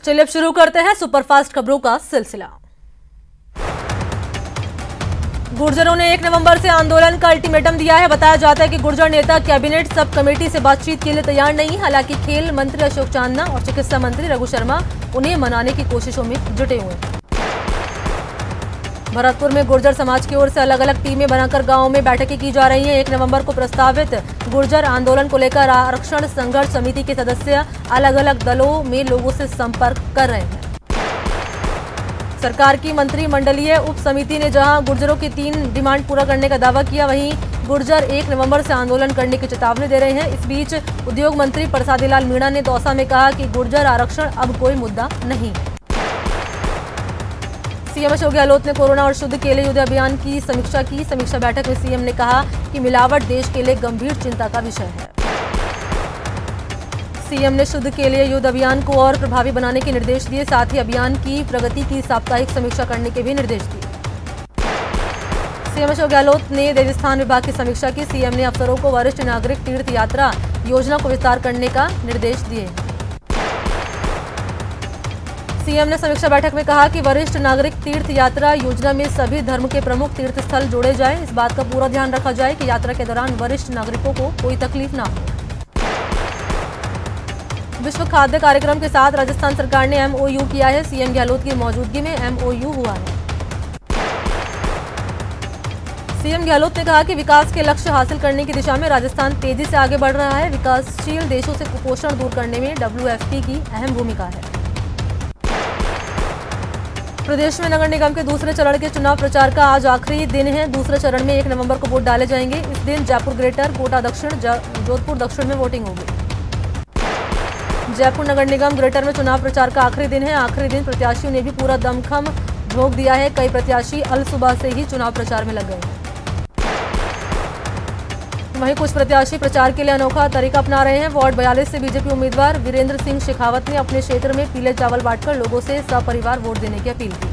चलिए अब शुरू करते हैं सुपरफास्ट खबरों का सिलसिला। गुर्जरों ने 1 नवंबर से आंदोलन का अल्टीमेटम दिया है। बताया जाता है कि गुर्जर नेता कैबिनेट सब कमेटी से बातचीत के लिए तैयार नहीं। हालांकि खेल मंत्री अशोक चांदना और चिकित्सा मंत्री रघु शर्मा उन्हें मनाने की कोशिशों में जुटे हुए हैं। भरतपुर में गुर्जर समाज की ओर से अलग अलग टीमें बनाकर गांवों में बैठकें की जा रही हैं। 1 नवंबर को प्रस्तावित गुर्जर आंदोलन को लेकर आरक्षण संघर्ष समिति के सदस्य अलग अलग दलों में लोगों से संपर्क कर रहे हैं। सरकार की मंत्रिमंडलीय उप समिति ने जहां गुर्जरों की 3 डिमांड पूरा करने का दावा किया, वहीं गुर्जर 1 नवंबर से आंदोलन करने की चेतावनी दे रहे हैं। इस बीच उद्योग मंत्री प्रसादी लाल मीणा ने दौसा में कहा कि गुर्जर आरक्षण अब कोई मुद्दा नहीं है। सीएम अशोक गहलोत ने कोरोना और शुद्ध केले युद्ध अभियान की समीक्षा की। समीक्षा बैठक में सीएम ने कहा कि मिलावट देश के लिए गंभीर चिंता का विषय है। सीएम ने शुद्ध केले युद्ध अभियान को और प्रभावी बनाने के निर्देश दिए। साथ ही अभियान की प्रगति की साप्ताहिक समीक्षा करने के भी निर्देश दिए। सीएम अशोक गहलोत ने देवस्थान विभाग की समीक्षा की। सीएम ने अफसरों को वरिष्ठ नागरिक तीर्थ यात्रा योजना को विस्तार करने का निर्देश दिए। सीएम ने समीक्षा बैठक में कहा कि वरिष्ठ नागरिक तीर्थ यात्रा योजना में सभी धर्म के प्रमुख तीर्थ स्थल जोड़े जाएं। इस बात का पूरा ध्यान रखा जाए कि यात्रा के दौरान वरिष्ठ नागरिकों को कोई तकलीफ ना हो। विश्व खाद्य कार्यक्रम के साथ राजस्थान सरकार ने एमओयू किया है। सीएम गहलोत की मौजूदगी में एमओयू हुआ है। सीएम गहलोत ने कहा कि विकास के लक्ष्य हासिल करने की दिशा में राजस्थान तेजी से आगे बढ़ रहा है। विकासशील देशों से कुपोषण दूर करने में WFP की अहम भूमिका है। प्रदेश में नगर निगम के दूसरे चरण के चुनाव प्रचार का आज आखिरी दिन है। दूसरे चरण में 1 नवंबर को वोट डाले जाएंगे। इस दिन जयपुर ग्रेटर, कोटा दक्षिण, जोधपुर दक्षिण में वोटिंग होगी। जयपुर नगर निगम ग्रेटर में चुनाव प्रचार का आखिरी दिन है। आखिरी दिन प्रत्याशियों ने भी पूरा दमखम झोंक दिया है। कई प्रत्याशी अल सुबह से ही चुनाव प्रचार में लग गए हैं। वहीं कुछ प्रत्याशी प्रचार के लिए अनोखा तरीका अपना रहे हैं। वार्ड 42 से बीजेपी उम्मीदवार वीरेंद्र सिंह शेखावत ने अपने क्षेत्र में पीले चावल बांटकर लोगों से सपरिवार वोट देने की अपील की।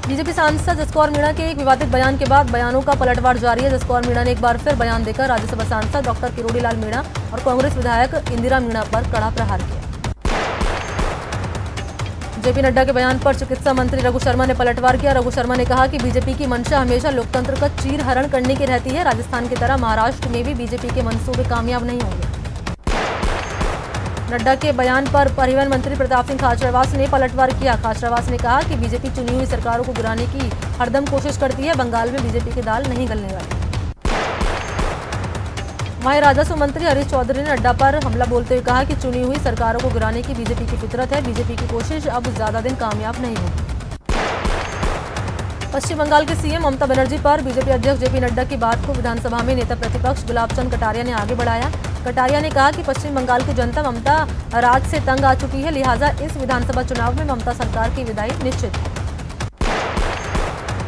बीजेपी सांसद जसकौर मीणा के एक विवादित बयान के बाद बयानों का पलटवार जारी है। जसकौर मीणा ने एक बार फिर बयान देकर राज्यसभा सांसद डॉक्टर किरोड़ी लाल मीणा और कांग्रेस विधायक इंदिरा मीणा पर कड़ा प्रहार किया। जेपी नड्डा के बयान पर चिकित्सा मंत्री रघु शर्मा ने पलटवार किया। रघु शर्मा ने कहा कि बीजेपी की मंशा हमेशा लोकतंत्र का चीरहरण करने की रहती है। राजस्थान की तरह महाराष्ट्र में भी बीजेपी के मंसूबे कामयाब नहीं होंगे। नड्डा के बयान पर परिवहन मंत्री प्रताप सिंह खाचरवास ने पलटवार किया। खाचरवास ने कहा कि बीजेपी चुनी हुई सरकारों को गिराने की हरदम कोशिश करती है। बंगाल में बीजेपी की दाल नहीं गलने वाली। वहीं राजस्व मंत्री हरीश चौधरी ने नड्डा पर हमला बोलते हुए कहा कि चुनी हुई सरकारों को गिराने की बीजेपी की फितरत है। बीजेपी की कोशिश अब ज्यादा दिन कामयाब नहीं होगी। पश्चिम बंगाल के सीएम ममता बनर्जी पर बीजेपी अध्यक्ष जेपी नड्डा की बात को विधानसभा में नेता प्रतिपक्ष गुलाब चंद कटारिया ने आगे बढ़ाया। कटारिया ने कहा कि पश्चिम बंगाल की जनता ममता राज से तंग आ चुकी है, लिहाजा इस विधानसभा चुनाव में ममता सरकार की विदाई निश्चित है।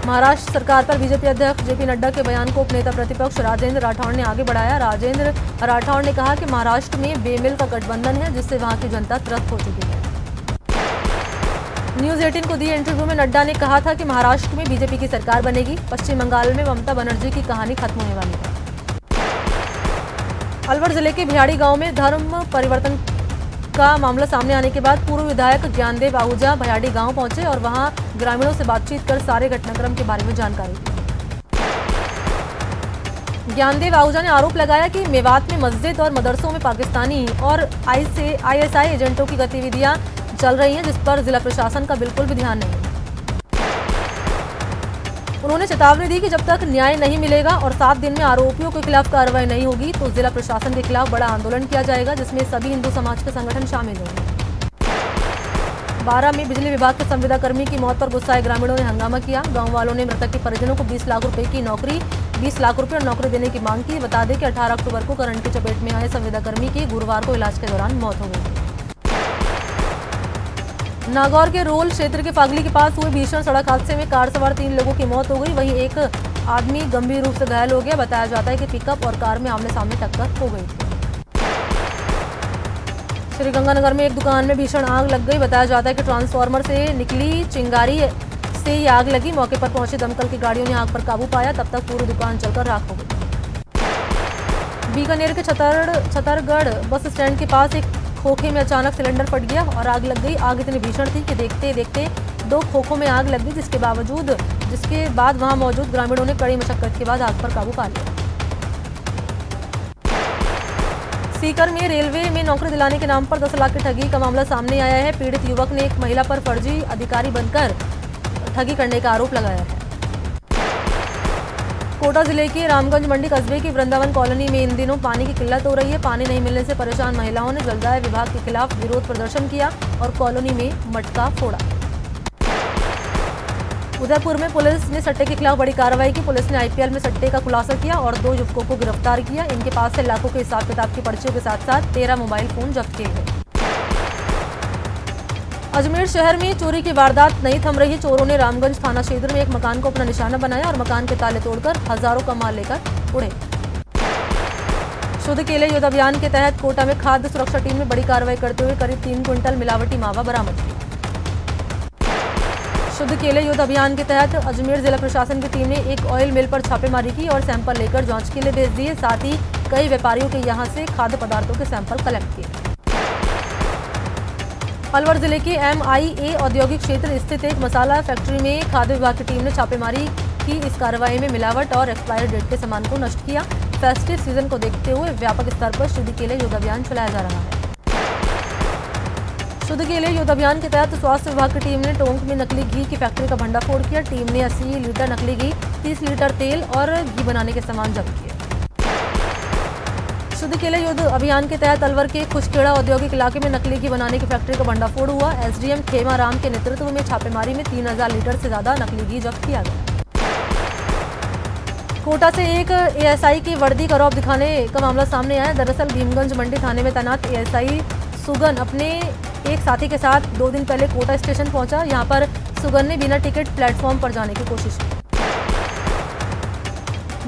महाराष्ट्र सरकार पर बीजेपी अध्यक्ष जेपी नड्डा के बयान को उपनेता प्रतिपक्ष राजेंद्र राठौड़ ने आगे बढ़ाया। राजेंद्र राठौड़ ने कहा कि महाराष्ट्र में बेमिल का गठबंधन है, जिससे वहां की जनता त्रस्त हो चुकी है। न्यूज 18 को दिए इंटरव्यू में नड्डा ने कहा था कि महाराष्ट्र में बीजेपी की सरकार बनेगी। पश्चिम बंगाल में ममता बनर्जी की कहानी खत्म होने वाली है। अलवर जिले के भियाड़ी गांव में धर्म परिवर्तन का मामला सामने आने के बाद पूर्व विधायक ज्ञानदेव आहूजा भियाड़ी गांव पहुंचे और वहां ग्रामीणों से बातचीत कर सारे घटनाक्रम के बारे में जानकारी दी। ज्ञानदेव आहूजा ने आरोप लगाया कि मेवात में मस्जिद और मदरसों में पाकिस्तानी और ISI एजेंटों की गतिविधियां चल रही हैं, जिस पर जिला प्रशासन का बिल्कुल भी ध्यान नहीं है। उन्होंने चेतावनी दी कि जब तक न्याय नहीं मिलेगा और 7 दिन में आरोपियों के खिलाफ कार्रवाई नहीं होगी तो जिला प्रशासन के खिलाफ बड़ा आंदोलन किया जाएगा, जिसमें सभी हिंदू समाज के संगठन शामिल होंगे। 12 में बिजली विभाग के संविदा कर्मी की मौत पर गुस्साए ग्रामीणों ने हंगामा किया। गांव वालों ने मृतक के परिजनों को 20 लाख रुपए की नौकरी 20 लाख रुपए और नौकरी देने की मांग की। बता दें कि 18 अक्टूबर को करंट की चपेट में आए संविदा कर्मी की गुरुवार को इलाज के दौरान मौत हो गई थी। नागौर के रोल क्षेत्र के फागली के पास हुए भीषण सड़क हादसे में कार सवार 3 लोगों की मौत हो गई, वहीं एक आदमी गंभीर रूप से घायल हो गया। बताया जाता है कि पिकअप और कार में आमने सामने टक्कर हो गई थी। श्रीगंगानगर में एक दुकान में भीषण आग लग गई। बताया जाता है कि ट्रांसफार्मर से निकली चिंगारी से ये आग लगी। मौके पर पहुंची दमकल की गाड़ियों ने आग पर काबू पाया, तब तक पूरी दुकान जलकर राख हो गई। बीकानेर के छतरगढ़ बस स्टैंड के पास एक खोखे में अचानक सिलेंडर फट गया और आग लग गई। आग इतनी भीषण थी कि देखते देखते 2 खोखों में आग लग गई, जिसके बाद वहां मौजूद ग्रामीणों ने कड़ी मशक्कत के बाद आग पर काबू पा लिया। सीकर में रेलवे में नौकरी दिलाने के नाम पर 10 लाख की ठगी का मामला सामने आया है। पीड़ित युवक ने एक महिला पर फर्जी अधिकारी बनकर ठगी करने का आरोप लगाया है। कोटा जिले के रामगंज मंडी कस्बे की वृंदावन कॉलोनी में इन दिनों पानी की किल्लत हो रही है। पानी नहीं मिलने से परेशान महिलाओं ने जलदाय विभाग के खिलाफ विरोध प्रदर्शन किया और कॉलोनी में मटका फोड़ा। उदयपुर में पुलिस ने सट्टे के खिलाफ बड़ी कार्रवाई की। पुलिस ने आईपीएल में सट्टे का खुलासा किया और 2 युवकों को गिरफ्तार किया। इनके पास से लाखों के हिसाब किताब की पर्चियों के साथ साथ 13 मोबाइल फोन जब्त किए गए। अजमेर शहर में चोरी की वारदात नहीं थम रही। चोरों ने रामगंज थाना क्षेत्र में एक मकान को अपना निशाना बनाया और मकान के ताले तोड़कर हजारों का माल लेकर उड़े। शुद्ध केले युद्ध अभियान के तहत कोटा में खाद्य सुरक्षा टीम ने बड़ी कार्रवाई करते हुए करीब 3 क्विंटल मिलावटी मावा बरामद किया। शुद्ध केले युद्ध अभियान के तहत अजमेर जिला प्रशासन की टीम ने एक ऑयल मिल पर छापेमारी की और सैंपल लेकर जांच के लिए भेज दिए। साथ ही कई व्यापारियों के यहां से खाद्य पदार्थों के सैंपल कलेक्ट किए। अलवर जिले के MIA औद्योगिक क्षेत्र स्थित एक मसाला फैक्ट्री में खाद्य विभाग की टीम ने छापेमारी की। इस कार्रवाई में मिलावट और एक्सपायरी डेट के सामान को नष्ट किया। फेस्टिव सीजन को देखते हुए व्यापक स्तर पर शुद्ध केले युद्ध अभियान चलाया जा रहा है। शुद्ध केले युद्ध अभियान के तहत स्वास्थ्य विभाग की टीम ने टोंक में नकली घी की फैक्ट्री का भंडाफोड़ किया। टीम ने 80 लीटर नकली घी, 30 लीटर तेल और घी बनाने के सामान जब्त किए। शुद्ध केले युद्ध अभियान के तहत अलवर के खुशखेड़ा औद्योगिक इलाके में नकली घी बनाने की फैक्ट्री का भंडाफोड़ हुआ। SDM खेमा राम के नेतृत्व में छापेमारी में 3000 लीटर से ज्यादा नकली घी जब्त किया गया। कोटा से एक ASI की वर्दी का रौब दिखाने का मामला सामने आया। दरअसल भीमगंज मंडी थाने में तैनात ASI सुगन अपने एक साथी के साथ 2 दिन पहले कोटा स्टेशन पहुंचा। यहां पर सुगन ने बिना टिकट प्लेटफॉर्म पर जाने की कोशिश की।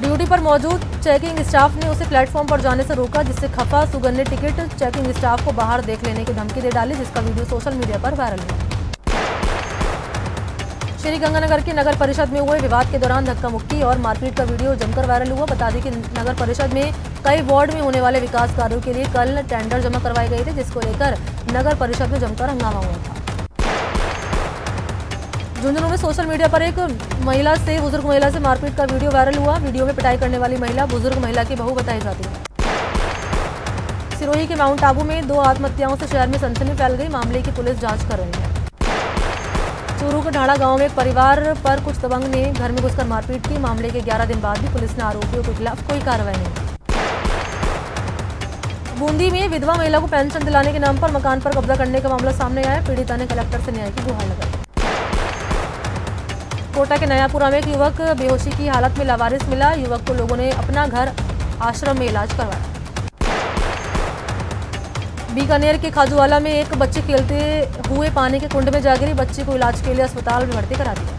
ड्यूटी पर मौजूद चेकिंग स्टाफ ने उसे प्लेटफॉर्म पर जाने से रोका, जिससे खफा सुगन ने टिकट चेकिंग स्टाफ को बाहर देख लेने की धमकी दे डाली, जिसका वीडियो सोशल मीडिया पर वायरल हुआ। श्रीगंगानगर के नगर परिषद में हुए विवाद के दौरान धक्का मुक्की और मारपीट का वीडियो जमकर वायरल हुआ। बता दें कि नगर परिषद में कई वार्ड में होने वाले विकास कार्यों के लिए कल टेंडर जमा करवाए गए थे, जिसको लेकर नगर परिषद में जमकर हंगामा हुआ था। झुंझुनू में सोशल मीडिया पर एक बुजुर्ग महिला से मारपीट का वीडियो वायरल हुआ। वीडियो में पिटाई करने वाली महिला बुजुर्ग महिला की बहू बताई जाती है। सिरोही के माउंट आबू में 2 आत्महत्याओं से शहर में सनसनी फैल गई। मामले की पुलिस जांच कर रही है। चूरू के ढाड़ा गांव में एक परिवार पर कुछ दबंग ने घर में घुसकर मारपीट की। मामले के 11 दिन बाद भी पुलिस ने आरोपियों के खिलाफ कोई कार्रवाई नहीं की। बूंदी में विधवा महिला को पेंशन दिलाने के नाम पर मकान पर कब्जा करने का मामला सामने आया। पीड़िता ने कलेक्टर से न्याय की गुहार लगाई। कोटा के नयापुरा में एक युवक बेहोशी की हालत में लावारिस मिला। युवक को लोगों ने अपना घर आश्रम में इलाज करवाया। बीकानेर के खाजूवाला में एक बच्चे खेलते हुए पानी के कुंड में जा गिरी। बच्चे को इलाज के लिए अस्पताल में भर्ती करा दिया।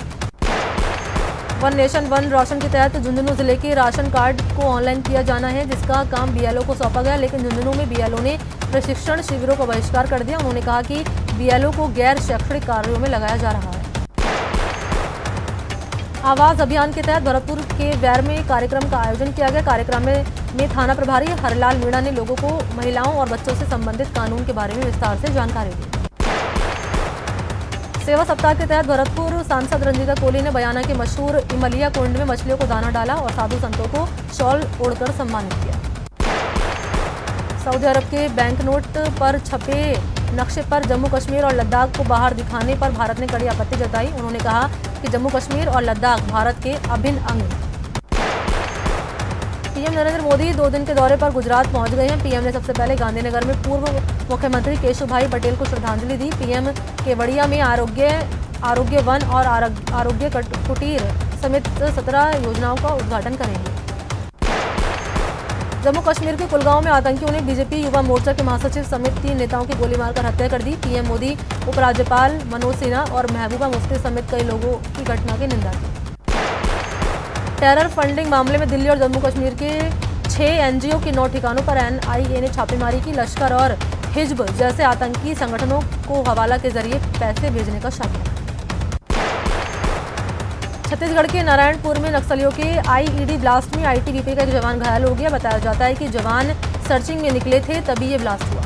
वन नेशन वन राशन के तहत झुंझुनू जिले के राशन कार्ड को ऑनलाइन किया जाना है, जिसका काम BLO को सौंपा गया। लेकिन झुंझुनू में BLO ने प्रशिक्षण शिविरों का बहिष्कार कर दिया। उन्होंने कहा कि BLO को गैर शैक्षणिक कार्यों में लगाया जा रहा है। आवाज अभियान के तहत भरतपुर के वैर में कार्यक्रम का आयोजन किया गया। कार्यक्रम में थाना प्रभारी हरलाल मीणा ने लोगों को महिलाओं और बच्चों से संबंधित कानून के बारे में विस्तार से जानकारी दी। सेवा सप्ताह के तहत भरतपुर सांसद रंजीता कोहली ने बयाना के मशहूर इमलिया कुंड में मछलियों को दाना डाला और साधु संतों को शॉल ओढ़कर सम्मानित किया। सऊदी अरब के बैंक नोट पर छपे नक्शे पर जम्मू कश्मीर और लद्दाख को बाहर दिखाने पर भारत ने कड़ी आपत्ति जताई। उन्होंने कहा कि जम्मू कश्मीर और लद्दाख भारत के अभिन्न अंग हैं। पीएम नरेंद्र मोदी 2 दिन के दौरे पर गुजरात पहुंच गए हैं। पीएम ने सबसे पहले गांधीनगर में पूर्व मुख्यमंत्री केशुभाई पटेल को श्रद्धांजलि दी। पीएम केवड़िया में आरोग्य वन और आरोग्य कुटीर समेत 17 योजनाओं का उद्घाटन करेंगे। जम्मू कश्मीर के कुलगांव में आतंकियों ने बीजेपी युवा मोर्चा के महासचिव समेत 3 नेताओं की गोली मारकर हत्या कर दी। पीएम मोदी, उपराज्यपाल मनोज सिन्हा और महबूबा मुफ्ती समेत कई लोगों की घटना की निंदा की। टेरर फंडिंग मामले में दिल्ली और जम्मू कश्मीर के 6 NGO के 9 ठिकानों पर NIA ने छापेमारी की। लश्कर और हिज्ब जैसे आतंकी संगठनों को हवाला के जरिए पैसे भेजने का शक है। छत्तीसगढ़ के नारायणपुर में नक्सलियों के IED ब्लास्ट में ITBP का एक जवान घायल हो गया। बताया जाता है कि जवान सर्चिंग में निकले थे, तभी ये ब्लास्ट हुआ।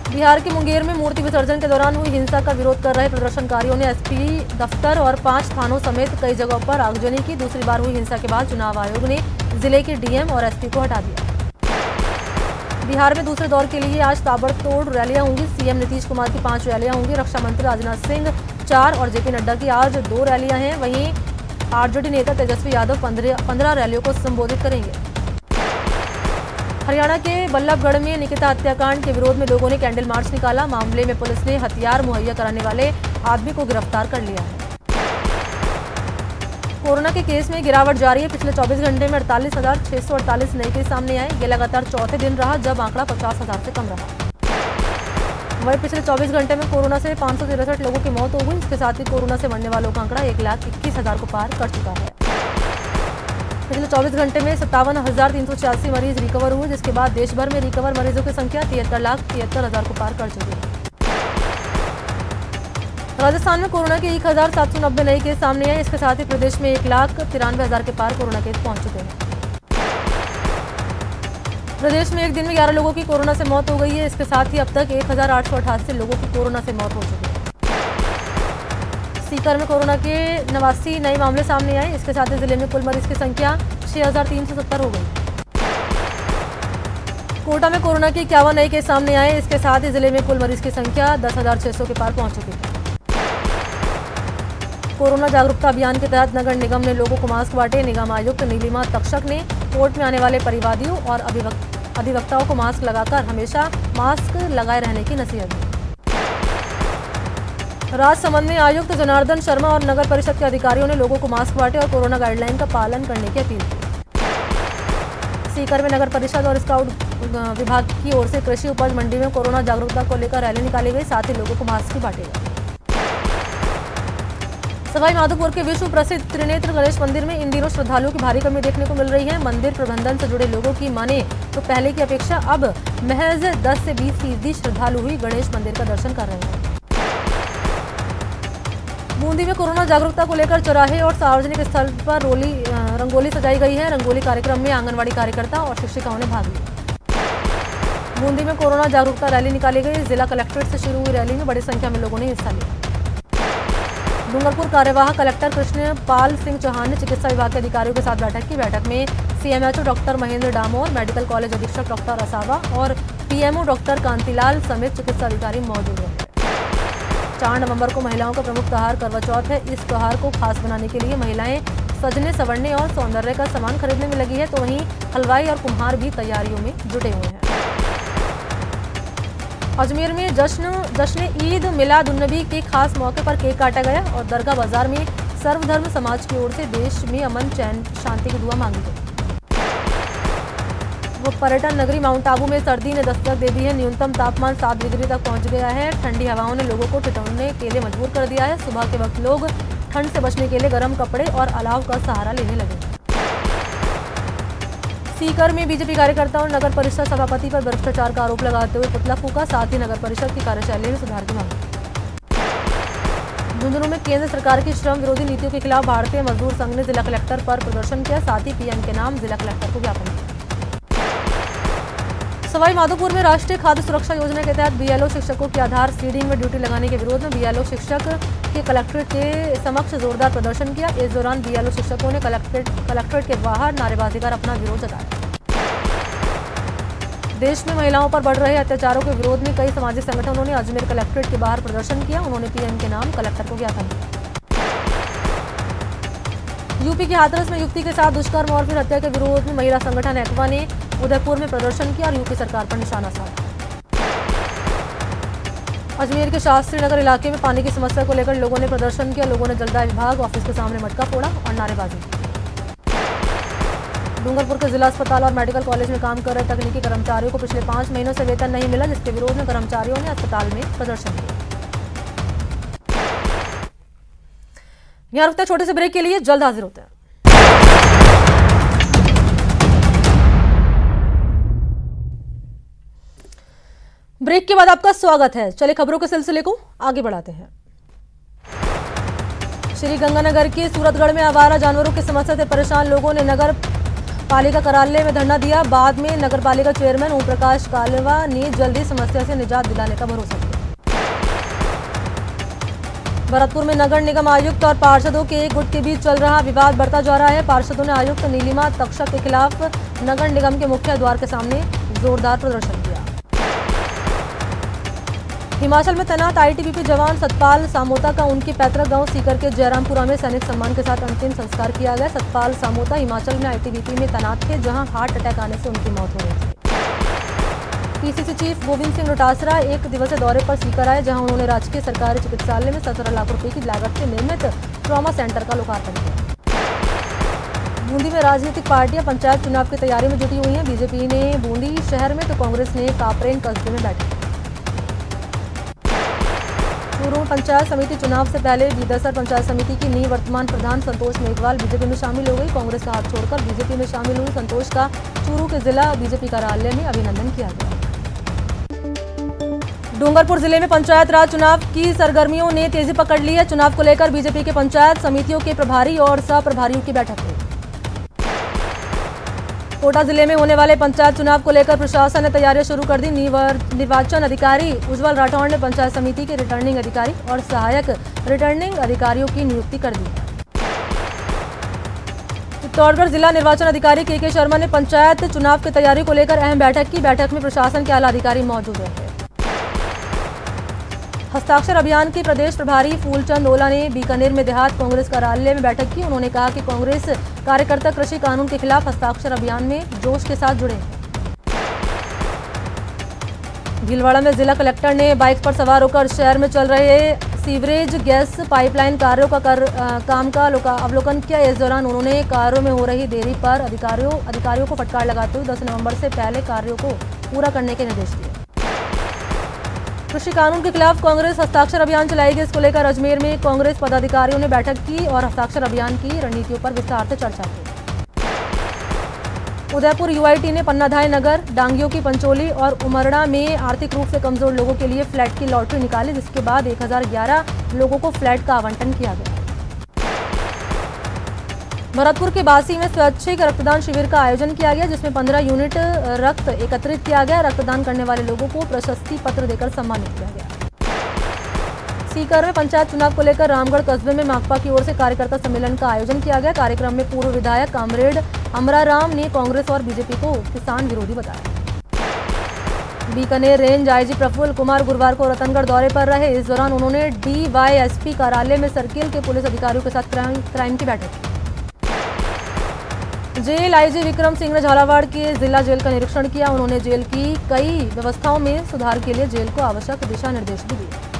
बिहार के मुंगेर में मूर्ति विसर्जन के दौरान हुई हिंसा का विरोध कर रहे प्रदर्शनकारियों ने एसपी दफ्तर और 5 थानों समेत कई जगहों पर आगजनी की। दूसरी बार हुई हिंसा के बाद चुनाव आयोग ने जिले के डीएम और एसपी को हटा दिया। बिहार में दूसरे दौर के लिए आज ताबड़तोड़ रैलियां होंगी। सीएम नीतीश कुमार की 5 रैलियां होंगी। रक्षा मंत्री राजनाथ सिंह 4 और जेपी नड्डा की आज 2 रैलियां हैं। वहीं आरजेडी नेता तेजस्वी यादव 15 रैलियों को संबोधित करेंगे। हरियाणा के बल्लभगढ़ में निकिता हत्याकांड के विरोध में लोगों ने कैंडल मार्च निकाला। मामले में पुलिस ने हथियार मुहैया कराने वाले आदमी को गिरफ्तार कर लिया है। कोरोना के केस में गिरावट जारी है। पिछले 24 घंटे में 48,648 नए केस सामने आए। ये लगातार चौथे दिन रहा जब आंकड़ा 50,000 से कम रहा। वहीं पिछले 24 घंटे में कोरोना से 563 लोगों की मौत हो गई। इसके साथ ही कोरोना से मरने वालों का आंकड़ा 1,21,000 को पार कर चुका है। पिछले 24 घंटे में 57,386 मरीज रिकवर हुए, जिसके बाद देश भर में रिकवर मरीजों की संख्या 73,73,000 को पार कर चुकी है। राजस्थान में कोरोना के 1,790 नए केस सामने आए। इसके साथ ही प्रदेश में 1,93,000 के पार कोरोना केस पहुंच चुके हैं। प्रदेश में एक दिन में 11 लोगों की कोरोना से मौत हो गई है। इसके साथ ही अब तक 1,888 लोगों की कोरोना से मौत हो चुकी है। सीकर में कोरोना के 89 नए मामले सामने आए। इसके साथ ही जिले में कुल मरीज की संख्या 6,370 हो गई। कोटा में कोरोना के 51 नए केस सामने आए। इसके साथ ही जिले में कुल मरीज की संख्या 10,600 के पार पहुंच चुकी है। कोरोना जागरूकता अभियान के तहत नगर निगम ने लोगों को मास्क बांटे। निगम आयुक्त नीलिमा तक्षक ने कोर्ट में आने वाले परिवादियों और अधिवक्ताओं को मास्क लगाकर हमेशा मास्क लगाए रहने की नसीहत दी। राजसमंद में आयुक्त जनार्दन शर्मा और नगर परिषद के अधिकारियों ने लोगों को मास्क बांटे और कोरोना गाइडलाइन का पालन करने की अपील की। सीकर में नगर परिषद और स्काउट विभाग की ओर से कृषि उपज मंडी में कोरोना जागरूकता को लेकर रैली निकाली गई। साथ ही लोगों को मास्क भी बांटे गए। सवाई माधोपुर के विश्व प्रसिद्ध त्रिनेत्र गणेश मंदिर में इन दिनों श्रद्धालुओं की भारी कमी देखने को मिल रही है। मंदिर प्रबंधन से जुड़े लोगों की माने तो पहले की अपेक्षा अब महज 10 से 20% श्रद्धालु ही गणेश मंदिर का दर्शन कर रहे हैं। बूंदी में कोरोना जागरूकता को लेकर चौराहे और सार्वजनिक स्थल पर रंगोली सजाई गई है। रंगोली कार्यक्रम में आंगनवाड़ी कार्यकर्ता और शिक्षिकाओं ने भाग लिया। बूंदी में कोरोना जागरूकता रैली निकाली गई। जिला कलेक्ट्रेट से शुरू हुई रैली में बड़ी संख्या में लोगों ने हिस्सा लिया। डूंगरपुर कार्यवाहक कलेक्टर कृष्णपाल सिंह चौहान ने चिकित्सा विभाग के अधिकारियों के साथ बैठक की। बैठक में CMHO doctor Mahendra Damor, medical college अधीक्षक डॉक्टर असावा और पीएमओ डॉक्टर कांतिलाल समेत चिकित्सा अधिकारी मौजूद रहे। 4 नवंबर को महिलाओं का प्रमुख त्योहार करवा चौथ है। इस त्योहार को खास बनाने के लिए महिलाएं सजने संवरने और सौंदर्य का सामान खरीदने में लगी है, तो वहीं हलवाई और कुम्हार भी तैयारियों में जुटे हुए हैं। अजमेर में जश्न ईद मिलादुन्नबी के खास मौके पर केक काटा गया और दरगाह बाजार में सर्वधर्म समाज की ओर से देश में अमन चैन शांति की दुआ मांगी गई। वो पर्यटन नगरी माउंट आबू में सर्दी ने दस्तक दे दी है। न्यूनतम तापमान 7 डिग्री तक पहुंच गया है। ठंडी हवाओं ने लोगों को ठिठुरने के लिए मजबूर कर दिया है। सुबह के वक्त लोग ठंड से बचने के लिए गर्म कपड़े और अलाव का सहारा लेने लगे। सीकर में बीजेपी कार्यकर्ताओं ने नगर परिषद सभापति पर भ्रष्टाचार का आरोप लगाते हुए पुतला फूंका। साथ ही नगर परिषद की कार्यशैली में सुधार की मांग की। झुंझुनू में केंद्र सरकार की श्रम विरोधी नीतियों के खिलाफ भारतीय मजदूर संघ ने जिला कलेक्टर पर प्रदर्शन किया। साथ ही पीएम के नाम जिला कलेक्टर को ज्ञापन किया। सवाई माधोपुर में राष्ट्रीय खाद्य सुरक्षा योजना के तहत बीएलओ शिक्षकों की आधार सीडिंग में ड्यूटी लगाने के विरोध में बीएलओ शिक्षक के कलेक्ट्रेट के समक्ष जोरदार प्रदर्शन किया। इस दौरान बीएलओ शिक्षकों ने कलेक्ट्रेट के बाहर नारेबाजी कर अपना विरोध जताया। देश में महिलाओं पर बढ़ रहे अत्याचारों के विरोध में कई सामाजिक संगठनों ने अजमेर कलेक्ट्रेट के बाहर प्रदर्शन किया। उन्होंने पीएम के नाम कलेक्टर को ज्ञापन दिया। यूपी के हाथरस में युवती के साथ दुष्कर्म और फिर हत्या के विरोध में महिला संगठन एक्वा ने उदयपुर में प्रदर्शन किया और यूपी सरकार पर निशाना साधा। अजमेर के शास्त्री नगर इलाके में पानी की समस्या को लेकर लोगों ने प्रदर्शन किया। लोगों ने जलदाय विभाग ऑफिस के सामने मटका फोड़ा और नारेबाजी की। डूंगरपुर के जिला अस्पताल और मेडिकल कॉलेज में काम कर रहे तकनीकी कर्मचारियों को पिछले 5 महीनों से वेतन नहीं मिला, जिसके विरोध में कर्मचारियों ने अस्पताल में प्रदर्शन किया। यहाँ रुकते हैं छोटे से ब्रेक के लिए, जल्द हाजिर होते हैं। ब्रेक के बाद आपका स्वागत है। चले खबरों के सिलसिले को आगे बढ़ाते हैं। श्री गंगानगर के सूरतगढ़ में आवारा जानवरों की समस्या से परेशान लोगों ने नगर पालिका कार्यालय में धरना दिया। बाद में नगर पालिका चेयरमैन ओम प्रकाश कालवा ने जल्दी समस्या से निजात दिलाने का भरोसा दिया। भरतपुर में नगर निगम आयुक्त और पार्षदों के एक गुट के बीच चल रहा विवाद बढ़ता जा रहा है। पार्षदों ने आयुक्त नीलिमा तक्षक के खिलाफ नगर निगम के मुख्य द्वार के सामने जोरदार प्रदर्शन किया। हिमाचल में तैनात आईटीबीपी जवान सतपाल सामोता का उनके पैतृक गांव सीकर के जयरामपुरा में सैनिक सम्मान के साथ अंतिम संस्कार किया गया। सतपाल सामोता हिमाचल में आईटीबीपी में तैनात थे, जहां हार्ट अटैक आने से उनकी मौत हो गई थी। पीसीसी चीफ गोविंद सिंह डोटासरा एक दिवसीय दौरे पर सीकर आए, जहां उन्होंने राजकीय सरकारी चिकित्सालय में 17 लाख रुपए की लागत से निर्मित ट्रॉमा सेंटर का लोकार्पण किया। बूंदी में राजनीतिक पार्टियां पंचायत चुनाव की तैयारी में जुटी हुई हैं। बीजेपी ने बूंदी शहर में तो कांग्रेस ने कापरेन कस्बे में बैठक। चूरू पंचायत समिति चुनाव से पहले बीदसर पंचायत समिति की निवर्तमान प्रधान संतोष मेघवाल बीजेपी में शामिल हो गई। कांग्रेस का हाथ छोड़कर बीजेपी में शामिल हुई संतोष का चूरू के जिला बीजेपी कार्यालय में अभिनंदन किया गया। डूंगरपुर जिले में पंचायत राज चुनाव की सरगर्मियों ने तेजी पकड़ ली है। चुनाव को लेकर बीजेपी के पंचायत समितियों के प्रभारी और सह प्रभारियों की बैठक हुई। कोटा जिले में होने वाले पंचायत चुनाव को लेकर प्रशासन ने तैयारियां शुरू कर दी। निर्वाचन अधिकारी उज्जवल राठौड़ ने पंचायत समिति के रिटर्निंग अधिकारी और सहायक रिटर्निंग अधिकारियों की नियुक्ति कर दी। चित्तौड़गढ़ जिला निर्वाचन अधिकारी के शर्मा ने पंचायत चुनाव की तैयारी को लेकर अहम बैठक की। बैठक में प्रशासन के आला अधिकारी मौजूद रहे। हस्ताक्षर अभियान के प्रदेश प्रभारी फूलचंद ओला ने बीकानेर में देहात कांग्रेस कार्यालय में बैठक की। उन्होंने कहा कि कांग्रेस कार्यकर्ता कृषि कानून के खिलाफ हस्ताक्षर अभियान में जोश के साथ जुड़े हैं। भीलवाड़ा में जिला कलेक्टर ने बाइक पर सवार होकर शहर में चल रहे सीवरेज गैस पाइपलाइन कार्यों का काम का अवलोकन किया। इस दौरान उन्होंने कार्यों में हो रही देरी पर अधिकारियों को फटकार लगाते हुए 10 नवंबर से पहले कार्यों को पूरा करने के निर्देश दिए। कृषि कानून के खिलाफ कांग्रेस हस्ताक्षर अभियान चलाएगी। इसको लेकर अजमेर में कांग्रेस पदाधिकारियों ने बैठक की और हस्ताक्षर अभियान की रणनीतियों पर विस्तार से चर्चा की। उदयपुर यूआईटी ने पन्नाधाय नगर, डांगियों की पंचोली और उमरड़ा में आर्थिक रूप से कमजोर लोगों के लिए फ्लैट की लॉटरी निकाली, जिसके बाद 1011 लोगों को फ्लैट का आवंटन किया गया। भरतपुर के बासी में स्वैच्छिक रक्तदान शिविर का आयोजन किया गया, जिसमें 15 यूनिट रक्त एकत्रित किया गया। रक्तदान करने वाले लोगों को प्रशस्ति पत्र देकर सम्मानित किया गया। सीकर में पंचायत चुनाव को लेकर रामगढ़ कस्बे में माकपा की ओर से कार्यकर्ता सम्मेलन का आयोजन किया गया। कार्यक्रम में पूर्व विधायक कामरेड अमराराम ने कांग्रेस और बीजेपी को किसान विरोधी बताया। बीकानेर रेंज आईजी प्रफुल्ल कुमार गुरुवार को रतनगढ़ दौरे पर रहे। इस दौरान उन्होंने डीवाईएसपी कार्यालय में सर्किल के पुलिस अधिकारियों के साथ क्राइम की बैठक की। जेल आईजी विक्रम सिंह ने झालावाड़ के जिला जेल का निरीक्षण किया। उन्होंने जेल की कई व्यवस्थाओं में सुधार के लिए जेल को आवश्यक दिशा निर्देश भी दिए।